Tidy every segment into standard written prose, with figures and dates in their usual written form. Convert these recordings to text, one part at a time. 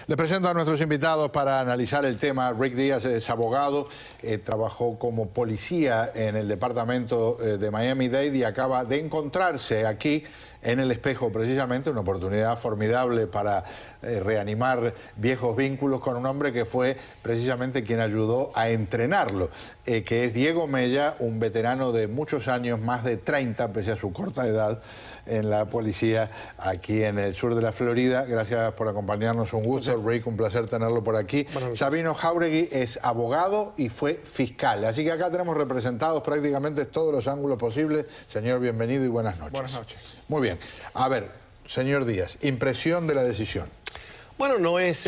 Les presento a nuestros invitados para analizar el tema. Rick Díaz es abogado, trabajó como policía en el departamento de Miami-Dade y acaba de encontrarse aquí en El Espejo, precisamente, una oportunidad formidable para reanimar viejos vínculos con un hombre que fue precisamente quien ayudó a entrenarlo, que es Diego Mella, un veterano de muchos años, más de 30, pese a su corta edad, en la policía aquí en el sur de la Florida. Gracias por acompañarnos, un gusto. Rick, un placer tenerlo por aquí. Sabino Jauregui es abogado y fue fiscal, así que acá tenemos representados prácticamente todos los ángulos posibles. Señor, bienvenido y buenas noches. Buenas noches. Muy bien. A ver, señor Díaz, impresión de la decisión. Bueno, no es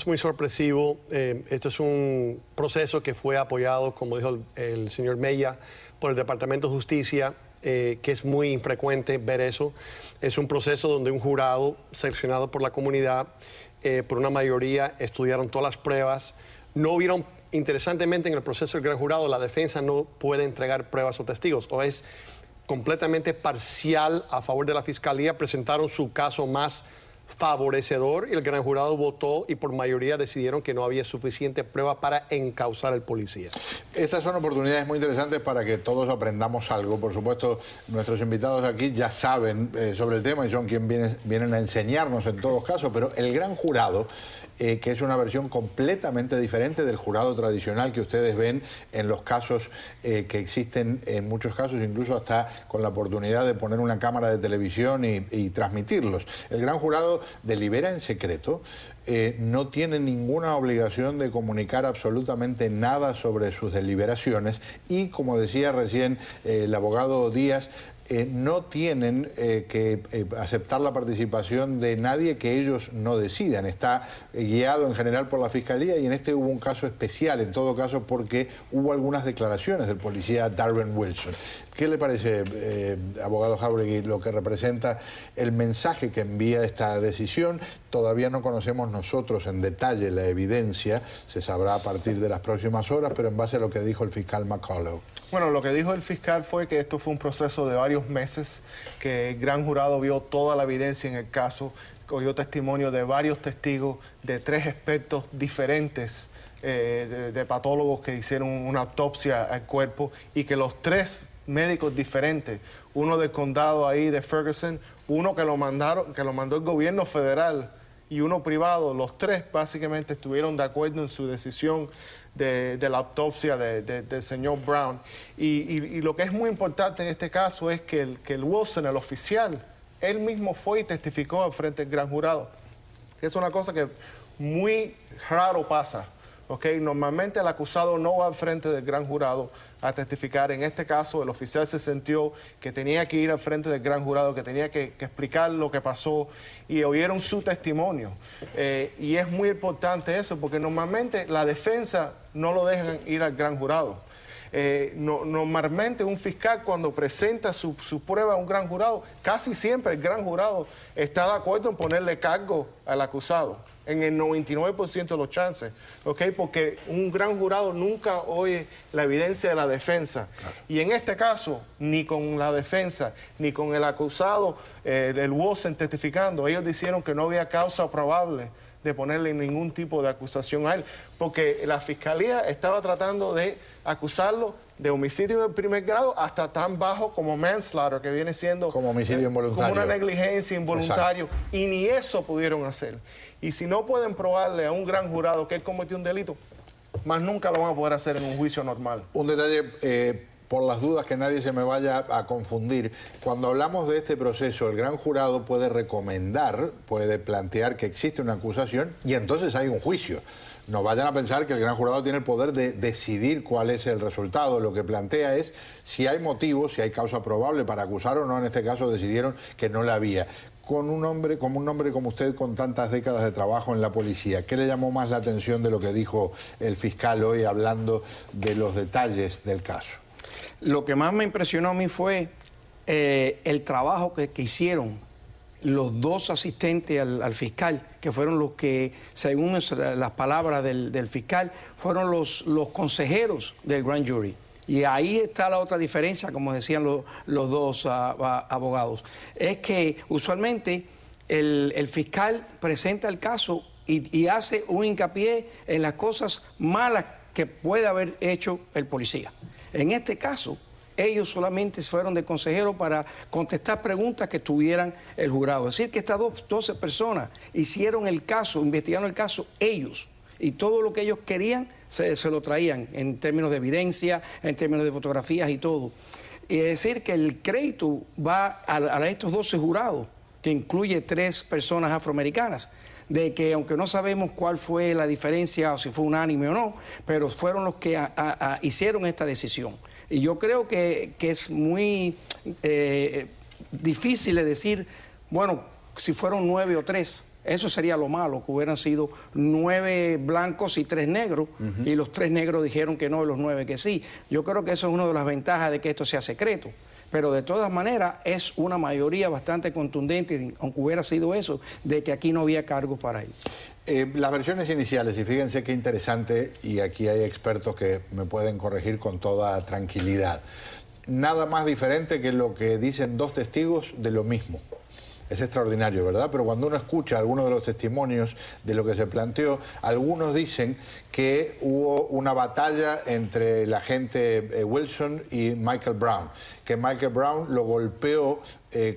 muy sorpresivo. Esto es un proceso que fue apoyado, como dijo el señor Mella, por el Departamento de Justicia, que es muy infrecuente ver eso. Es un proceso donde un jurado seleccionado por la comunidad, por una mayoría, estudiaron todas las pruebas. No hubieron, interesantemente, en el proceso del gran jurado, la defensa no puede entregar pruebas o testigos, o es completamente parcial a favor de la fiscalía. Presentaron su caso más favorecedor y el gran jurado votó y por mayoría decidieron que no había suficiente prueba para encausar al policía. Estas son oportunidades muy interesantes para que todos aprendamos algo. Por supuesto, nuestros invitados aquí ya saben sobre el tema y son quienes vienen a enseñarnos en todos casos, pero el gran jurado, que es una versión completamente diferente del jurado tradicional que ustedes ven en los casos que existen, en muchos casos incluso hasta con la oportunidad de poner una cámara de televisión y transmitirlos. El gran jurado delibera en secreto, no tiene ninguna obligación de comunicar absolutamente nada sobre sus deliberaciones y, como decía recién el abogado Díaz, no tienen que aceptar la participación de nadie que ellos no decidan. Está guiado en general por la Fiscalía y en este hubo un caso especial, en todo caso, porque hubo algunas declaraciones del policía Darren Wilson. ¿Qué le parece, abogado Jauregui, lo que representa el mensaje que envía esta decisión? Todavía no conocemos nosotros en detalle la evidencia, se sabrá a partir de las próximas horas, pero en base a lo que dijo el fiscal McCullough. Bueno, lo que dijo el fiscal fue que esto fue un proceso de varios meses, que el gran jurado vio toda la evidencia en el caso, oyó testimonio de varios testigos, de 3 expertos diferentes, de patólogos que hicieron una autopsia al cuerpo y que los 3 médicos diferentes, uno del condado ahí de Ferguson, uno que lo mandó el gobierno federal y uno privado, los 3 básicamente estuvieron de acuerdo en su decisión de la autopsia del señor Brown. Y lo que es muy importante en este caso es que el Wilson, el oficial, él mismo fue y testificó al frente del gran jurado. Es una cosa que muy raro pasa. ¿Okay? Normalmente el acusado no va al frente del gran jurado a testificar. En este caso, el oficial se sintió que tenía que ir al frente del gran jurado, que tenía que explicar lo que pasó y oyeron su testimonio. Y es muy importante eso, porque normalmente la defensa no lo dejan ir al gran jurado. Normalmente un fiscal cuando presenta su prueba a un gran jurado, casi siempre el gran jurado está de acuerdo en ponerle cargo al acusado, en el 99% de los chances, ¿okay? Porque un gran jurado nunca oye la evidencia de la defensa. Claro. Y en este caso, ni con la defensa, ni con el acusado, el Wilson testificando, ellos dijeron que no había causa probable de ponerle ningún tipo de acusación a él, porque la fiscalía estaba tratando de acusarlo de homicidio de primer grado hasta tan bajo como manslaughter, que viene siendo como homicidio involuntario, como una negligencia involuntaria. Exacto. Y ni eso pudieron hacer. Y si no pueden probarle a un gran jurado que él cometió un delito, más nunca lo van a poder hacer en un juicio normal. Un detalle, por las dudas que nadie se me vaya a confundir, cuando hablamos de este proceso, el gran jurado puede recomendar, puede plantear que existe una acusación y entonces hay un juicio. No vayan a pensar que el gran jurado tiene el poder de decidir cuál es el resultado. Lo que plantea es si hay motivos, si hay causa probable para acusar o no. En este caso decidieron que no la había. Con un hombre como usted, con tantas décadas de trabajo en la policía, ¿qué le llamó más la atención de lo que dijo el fiscal hoy hablando de los detalles del caso? Lo que más me impresionó a mí fue el trabajo que hicieron los 2 asistentes al fiscal, que fueron los que, según las palabras del fiscal, fueron los consejeros del grand jury. Y ahí está la otra diferencia, como decían los 2 abogados. Es que usualmente el fiscal presenta el caso y hace un hincapié en las cosas malas que puede haber hecho el policía. En este caso, ellos solamente fueron de consejero para contestar preguntas que tuvieran el jurado. Es decir, que estas 12 personas hicieron el caso, investigaron el caso ellos. Y todo lo que ellos querían se lo traían en términos de evidencia, en términos de fotografías y todo. Y es decir, que el crédito va a estos 12 jurados, que incluye 3 personas afroamericanas, de que aunque no sabemos cuál fue la diferencia o si fue unánime o no, pero fueron los que hicieron esta decisión. Y yo creo que es muy difícil de decir, bueno, si fueron 9 o 3. Eso sería lo malo, que hubieran sido 9 blancos y 3 negros, y los 3 negros dijeron que no y los 9 que sí. Yo creo que eso es una de las ventajas de que esto sea secreto. Pero de todas maneras es una mayoría bastante contundente, aunque hubiera sido eso, de que aquí no había cargos para él. Las versiones iniciales, y fíjense qué interesante, y aquí hay expertos que me pueden corregir con toda tranquilidad. Nada más diferente que lo que dicen 2 testigos de lo mismo. Es extraordinario, ¿verdad? Pero cuando uno escucha algunos de los testimonios de lo que se planteó, algunos dicen que hubo una batalla entre el agente Wilson y Michael Brown, que Michael Brown lo golpeó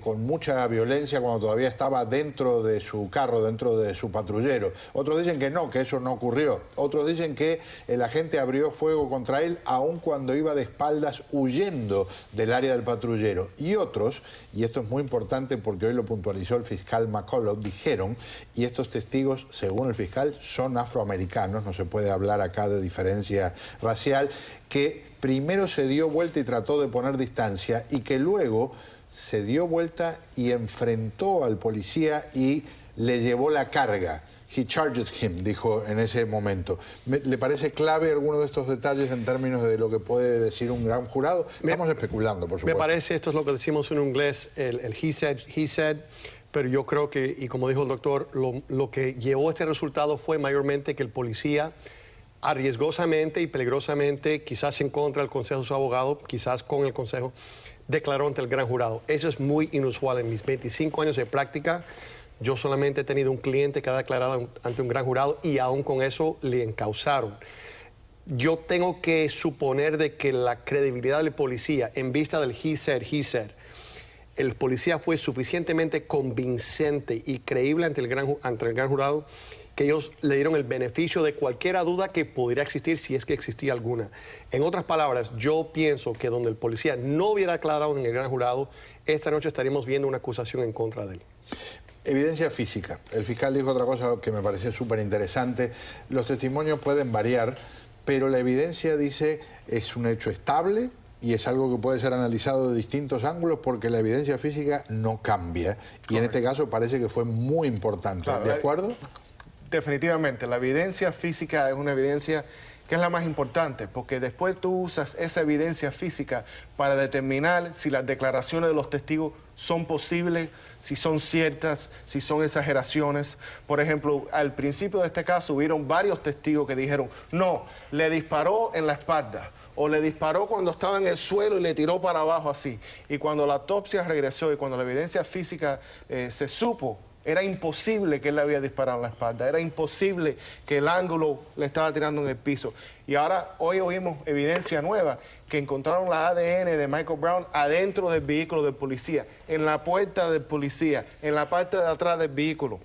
con mucha violencia cuando todavía estaba dentro de su carro, dentro de su patrullero. Otros dicen que no, que eso no ocurrió. Otros dicen que el agente abrió fuego contra él aun cuando iba de espaldas huyendo del área del patrullero. Y otros, y esto es muy importante porque hoy lo puntualizó el fiscal McCullough, dijeron, y estos testigos, según el fiscal, son afroamericanos, no se puede hablar acá de diferencia racial, que primero se dio vuelta y trató de poner distancia y que luego se dio vuelta y enfrentó al policía y le llevó la carga. He charged him, dijo en ese momento. ¿Le parece clave alguno de estos detalles en términos de lo que puede decir un gran jurado? Estamos especulando, por supuesto. Me parece, esto es lo que decimos en inglés, el he said, pero yo creo que, y como dijo el doctor, lo que llevó este resultado fue mayormente que el policía arriesgosamente y peligrosamente, quizás en contra del consejo de su abogado, quizás con el consejo, declaró ante el gran jurado. Eso es muy inusual. En mis 25 años de práctica, yo solamente he tenido un cliente que ha declarado ante un gran jurado y aún con eso le encausaron. Yo tengo que suponer de que la credibilidad del policía, en vista del he said, el policía fue suficientemente convincente y creíble ante el gran jurado, que ellos le dieron el beneficio de cualquier duda que pudiera existir, si es que existía alguna. En otras palabras, yo pienso que donde el policía no hubiera declarado en el gran jurado, esta noche estaríamos viendo una acusación en contra de él. Evidencia física. El fiscal dijo otra cosa que me pareció súper interesante. Los testimonios pueden variar, pero la evidencia, dice, es un hecho estable y es algo que puede ser analizado de distintos ángulos porque la evidencia física no cambia. Y en este caso parece que fue muy importante. Claro, ¿de acuerdo? Definitivamente, la evidencia física es una evidencia que es la más importante, porque después tú usas esa evidencia física para determinar si las declaraciones de los testigos son posibles, si son ciertas, si son exageraciones. Por ejemplo, al principio de este caso hubieron varios testigos que dijeron, no, le disparó en la espalda, o le disparó cuando estaba en el suelo y le tiró para abajo así. Y cuando la autopsia regresó y cuando la evidencia física se supo, era imposible que él le había disparado en la espalda, era imposible que el ángulo le estaba tirando en el piso. Y ahora, hoy oímos evidencia nueva, que encontraron la ADN de Michael Brown adentro del vehículo del policía, en la puerta del policía, en la parte de atrás del vehículo.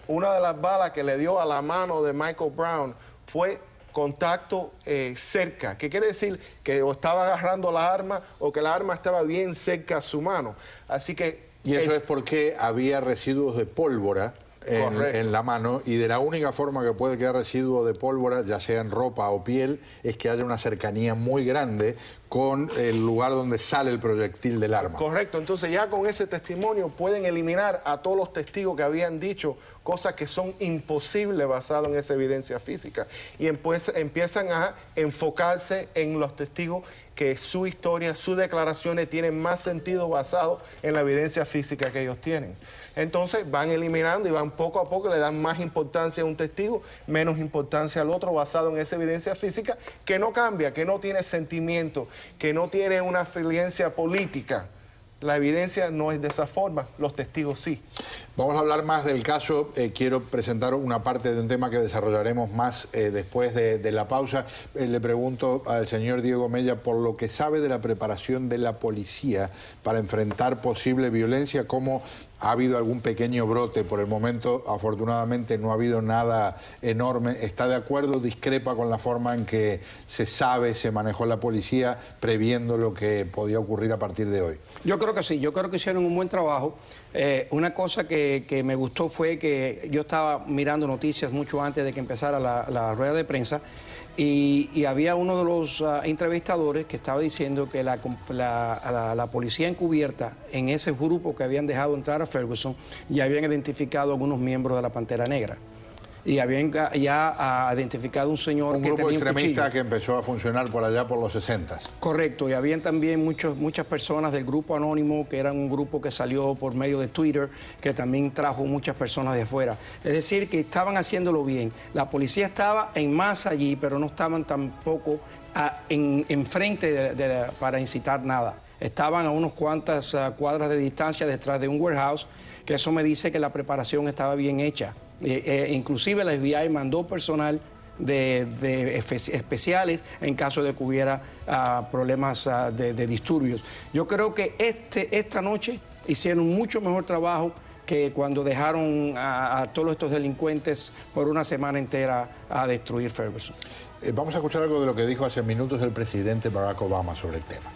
Una de las balas que le dio a la mano de Michael Brown fue contacto cerca, que quiere decir que o estaba agarrando la arma o que la arma estaba bien cerca a su mano. Así que... Y eso es porque había residuos de pólvora en la mano, y de la única forma que puede quedar residuo de pólvora, ya sea en ropa o piel, es que haya una cercanía muy grande con el lugar donde sale el proyectil del arma. Correcto, entonces ya con ese testimonio pueden eliminar a todos los testigos que habían dicho cosas que son imposibles basadas en esa evidencia física, y empiezan a enfocarse en los testigos que su historia, sus declaraciones tienen más sentido basado en la evidencia física que ellos tienen. Entonces van eliminando y van poco a poco, le dan más importancia a un testigo, menos importancia al otro, basado en esa evidencia física que no cambia, que no tiene sentimiento, que no tiene una afiliancia política, La evidencia no es de esa forma, los testigos sí. Vamos a hablar más del caso. Quiero presentar una parte de un tema que desarrollaremos más después de la pausa. Le pregunto al señor Diego Mella por lo que sabe de la preparación de la policía para enfrentar posible violencia, cómo ha habido algún pequeño brote. Por el momento, afortunadamente, no ha habido nada enorme. ¿Está de acuerdo? ¿Discrepa con la forma en que se sabe, se manejó la policía, previendo lo que podía ocurrir a partir de hoy? Yo creo que sí, yo creo que hicieron un buen trabajo. Una cosa que me gustó fue que yo estaba mirando noticias mucho antes de que empezara la rueda de prensa y había uno de los entrevistadores que estaba diciendo que la policía encubierta en ese grupo que habían dejado entrar a Ferguson ya habían identificado a algunos miembros de la Pantera Negra. Y habían ya identificado un señor un que grupo tenía un extremista cuchillo. que empezó a funcionar por allá por los 60. Correcto, y habían también muchas personas del grupo anónimo, que eran un grupo que salió por medio de Twitter, que también trajo muchas personas de afuera. Es decir, que estaban haciéndolo bien. La policía estaba en masa allí, pero no estaban tampoco enfrente para incitar nada. Estaban a unas cuantas cuadras de distancia detrás de un warehouse, que eso me dice que la preparación estaba bien hecha. Inclusive la FBI mandó personal especiales en caso de que hubiera problemas de disturbios. Yo creo que esta noche hicieron mucho mejor trabajo que cuando dejaron a todos estos delincuentes por una semana entera a destruir Ferguson. Vamos a escuchar algo de lo que dijo hace minutos el presidente Barack Obama sobre el tema.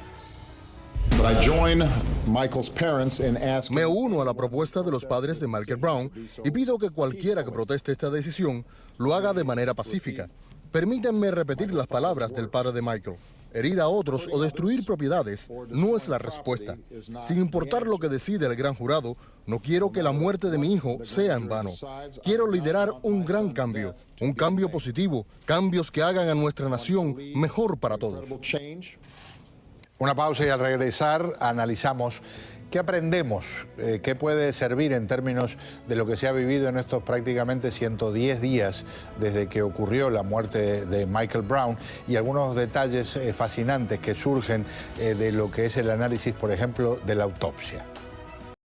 Me uno a la propuesta de los padres de Michael Brown y pido que cualquiera que proteste esta decisión lo haga de manera pacífica. Permítanme repetir las palabras del padre de Michael. Herir a otros o destruir propiedades no es la respuesta. Sin importar lo que decide el gran jurado, no quiero que la muerte de mi hijo sea en vano. Quiero liderar un gran cambio, un cambio positivo, cambios que hagan a nuestra nación mejor para todos. Una pausa y al regresar analizamos qué aprendemos, qué puede servir en términos de lo que se ha vivido en estos prácticamente 110 días desde que ocurrió la muerte de Michael Brown y algunos detalles fascinantes que surgen de lo que es el análisis, por ejemplo, de la autopsia.